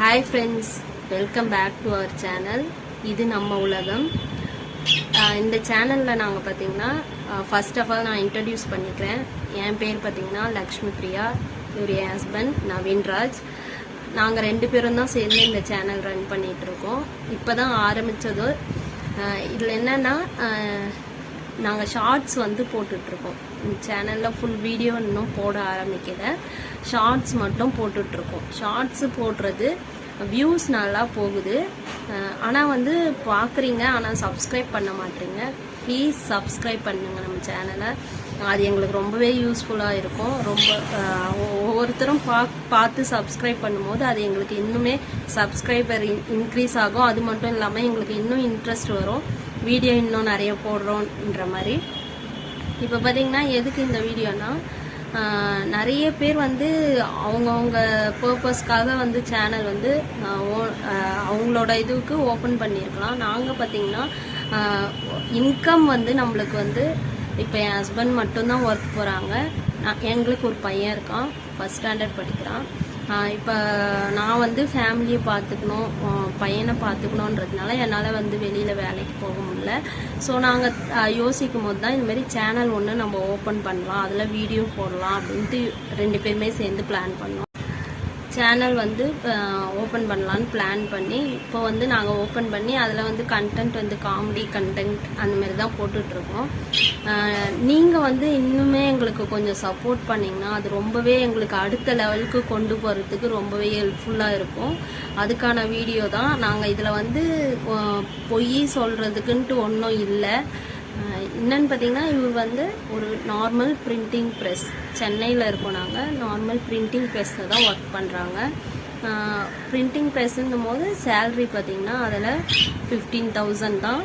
Hi friends, welcome back to our channel. இது நம்ம உலகம். இந்த சேனல்ல நாங்க பாத்தீங்கன்னா ஃபர்ஸ்ட் ஆஃப் ஆல் நான் இன்ட்ரோடியூஸ் பண்ணிக்கிறேன். என் பேர் பாத்தீங்கன்னா லக்ஷ்மி பிரியா, இவர் என் ஹஸ்பண்ட் நவீன்ராஜ். நாங்க ரெண்டு பேரும் தான் சேர்ந்து இந்த சேனல் ரன் பண்ணிட்டு இருக்கோம். இப்பதான் ஆரம்பிச்சது. இதுல என்னன்னா நாங்கள் ஷார்ட்ஸ் வந்து போட்டுட்ருக்கோம். இந்த சேனலில் ஃபுல் வீடியோ இன்னும் போட ஆரம்பிக்கல, ஷார்ட்ஸ் மட்டும் போட்டுட்ருக்கோம். ஷார்ட்ஸு போடுறது வியூஸ் நல்லா போகுது, ஆனால் வந்து பார்க்குறீங்க, ஆனால் சப்ஸ்கிரைப் பண்ண மாட்டேறீங்க. ப்ளீஸ் சப்ஸ்கிரைப் பண்ணுங்கள் நம்ம சேனலை. அது எங்களுக்கு ரொம்பவே யூஸ்ஃபுல்லாக இருக்கும். ரொம்ப ஒவ்வொருத்தரும் பார்த்து சப்ஸ்கிரைப் பண்ணும்போது அது எங்களுக்கு இன்னுமே சப்ஸ்கிரைபர் இன்க்ரீஸ் ஆகும். அது மட்டும் இல்லாமல் எங்களுக்கு இன்னும் இன்ட்ரெஸ்ட் வரும், வீடியோ இன்னும் நிறைய போடுறோன்ற மாதிரி. இப்போ பார்த்தீங்கன்னா எதுக்கு இந்த வீடியோனா, நிறைய பேர் வந்து அவங்கவுங்க பர்பஸ்க்காக வந்து சேனல் வந்து அவங்களோட இதுக்கு ஓப்பன் பண்ணியிருக்கலாம். நாங்கள் பார்த்தீங்கன்னா இன்கம் வந்து நம்மளுக்கு வந்து இப்போ என் ஹஸ்பண்ட் மட்டும்தான் ஒர்க் போகிறாங்க. எங்களுக்கு ஒரு பையன் இருக்கான், ஃபர்ஸ்ட் ஸ்டாண்டர்ட் படிக்கிறான். இப்போ நான் வந்து ஃபேமிலியை பார்த்துக்கணும், பையனை பார்த்துக்கணுன்றதுனால என்னால் வந்து வெளியில் வேலைக்கு போக முடியல. ஸோ நாங்கள் யோசிக்கும் போது தான் இந்த மாதிரி சேனல் ஒன்று நம்ம ஓப்பன் பண்ணலாம், அதில் வீடியோ போடலாம் அப்படின்ட்டு ரெண்டு பேருமே சேர்ந்து பிளான் பண்ணோம். சேனல் வந்து ஓப்பன் பண்ணலான்னு பிளான் பண்ணி இப்போ வந்து நாங்கள் ஓப்பன் பண்ணி அதில் வந்து கண்டென்ட் வந்து காமெடி கண்டென்ட் அந்த மாதிரி தான் போட்டுட்ருக்கோம். நீங்கள் வந்து இன்னுமே எங்களுக்கு கொஞ்சம் சப்போர்ட் பண்ணிங்கன்னா அது ரொம்பவே எங்களுக்கு அடுத்த லெவலுக்கு கொண்டு போகிறதுக்கு ரொம்பவே ஹெல்ப்ஃபுல்லாக இருக்கும். அதுக்கான வீடியோ தான். நாங்கள் இதில் வந்து பொய் சொல்கிறதுக்குன்ட்டு ஒன்றும் இல்லை. என்னன்னு பார்த்தீங்கன்னா, இவர் வந்து ஒரு நார்மல் பிரிண்டிங் ப்ரெஸ், சென்னையில் இருக்கோம். நாங்கள் நார்மல் பிரிண்டிங் ப்ரெஸ்ஸில் தான் ஒர்க் பண்ணுறாங்க. பிரிண்டிங் ப்ரெஸ்ஸுங்கும் போது சேல்ரி பார்த்தீங்கன்னா அதில் 15,000 தான்.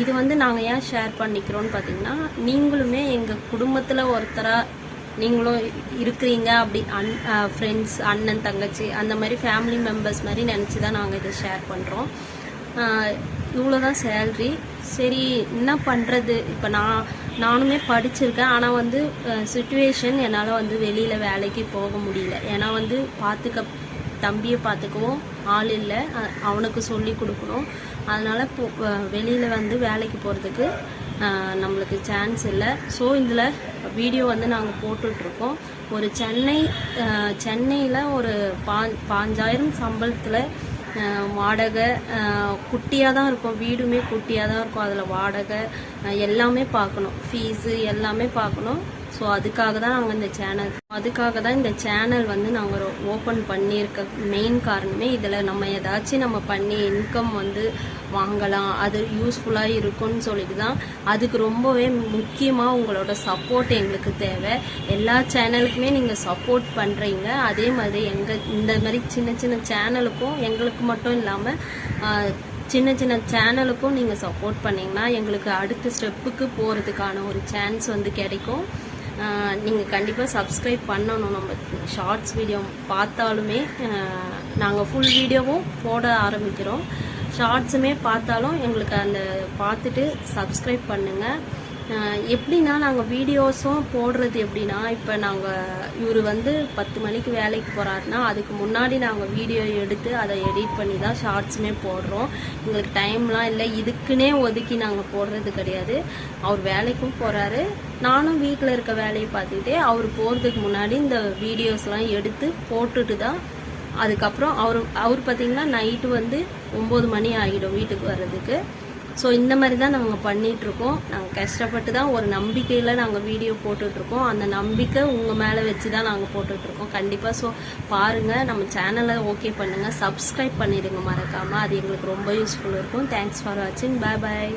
இது வந்து நாங்கள் ஏன் ஷேர் பண்ணிக்கிறோன்னு பார்த்தீங்கன்னா, நீங்களுமே எங்கள் குடும்பத்தில் ஒருத்தராக நீங்களும் இருக்கிறீங்க, அப்படி ஃப்ரெண்ட்ஸ், அண்ணன் தங்கச்சி அந்த மாதிரி ஃபேமிலி மெம்பர்ஸ் மாதிரி நினச்சி தான் நாங்கள் இதை ஷேர் பண்ணுறோம். இவ்வளோதான் சேல்ரி. சரி, என்ன பண்ணுறது? இப்போ நானுமே படிச்சிருக்கேன், ஆனால் வந்து சிச்சுவேஷன் என்னால் வந்து வெளியில் வேலைக்கு போக முடியல. ஏன்னா வந்து தம்பியை பார்த்துக்கவும் ஆள் இல்லை, அவனுக்கு சொல்லி கொடுக்கணும். அதனால் வெளியில் வந்து வேலைக்கு போகிறதுக்கு நம்மளுக்கு சான்ஸ் இல்லை. ஸோ இதில் வீடியோ வந்து நாங்கள் போட்டுட்ருக்கோம். ஒரு சென்னையில் ஒரு 5,000 சம்பளத்தில் வாடகை குட்டியாக தான் இருக்கும், வீடுமே குட்டியாக தான் இருக்கும். அதில் வாடகை எல்லாமே பார்க்கணும், ஃபீஸு எல்லாமே பார்க்கணும். ஸோ அதுக்காக தான் நாங்கள் இந்த சேனல் வந்து நாங்கள் ஓப்பன் பண்ணியிருக்க மெயின் காரணமே இதில் நம்ம ஏதாச்சும் நம்ம பண்ணி இன்கம் வந்து வாங்கலாம், அது யூஸ்ஃபுல்லாக இருக்கும்னு சொல்லிட்டு தான். அதுக்கு ரொம்பவே முக்கியமாக உங்களோட சப்போர்ட் எங்களுக்கு தேவை. எல்லா சேனலுக்குமே நீங்கள் சப்போர்ட் பண்ணுறீங்க. அதே மாதிரி இந்த மாதிரி சின்ன சின்ன சேனலுக்கும் எங்களுக்கு மட்டும் இல்லாமல் சின்ன சின்ன சேனலுக்கும் நீங்கள் சப்போர்ட் பண்ணிங்கன்னா எங்களுக்கு அடுத்த ஸ்டெப்புக்கு போகிறதுக்கான ஒரு சான்ஸ் வந்து கிடைக்கும். நீங்கள் கண்டிப்பாக சப்ஸ்கிரைப் பண்ணணும். நம்ம ஷார்ட்ஸ் வீடியோ பார்த்தாலுமே நாங்கள் ஃபுல் வீடியோவும் போட ஆரம்பிக்கிறோம். ஷார்ட்ஸுமே பார்த்தாலும் எங்களுக்கு அந்த பார்த்துட்டு சப்ஸ்கிரைப் பண்ணுங்கள். எப்படின்னா நாங்கள் வீடியோஸும் போடுறது எப்படின்னா, இப்போ இவர் வந்து 10 மணிக்கு வேலைக்கு போகிறாருன்னா அதுக்கு முன்னாடி நாங்கள் வீடியோ எடுத்து அதை எடிட் பண்ணி தான் ஷார்ட்ஸுமே போடுறோம். எங்களுக்கு டைம்லாம் இல்லை, இதுக்குன்னே ஒதுக்கி நாங்கள் போடுறது கிடையாது. அவர் வேலைக்கும் போகிறாரு, நானும் வீட்டில் இருக்க வேலையை பார்த்துக்கிட்டே அவர் போகிறதுக்கு முன்னாடி இந்த வீடியோஸ்லாம் எடுத்து போட்டுட்டு தான் அதுக்கப்புறம் அவர் பார்த்திங்கன்னா நைட்டு வந்து 9 மணி ஆகிடும் வீட்டுக்கு வர்றதுக்கு. ஸோ இந்த மாதிரி தான் நாங்கள் பண்ணிகிட்ருக்கோம். நாங்கள் கஷ்டப்பட்டு தான் ஒரு நம்பிக்கையில் நாங்கள் வீடியோ போட்டுட்ருக்கோம். அந்த நம்பிக்கை உங்கள் மேலே வச்சு தான் நாங்கள் போட்டுட்ருக்கோம் கண்டிப்பாக. ஸோ பாருங்கள், நம்ம சேனலை ஓகே பண்ணுங்கள், சப்ஸ்கிரைப் பண்ணிடுங்க மறக்காமல். அது எங்களுக்கு ரொம்ப யூஸ்ஃபுல்லாக இருக்கும். தேங்க்ஸ் ஃபார் வாட்சிங். பாய் பாய்.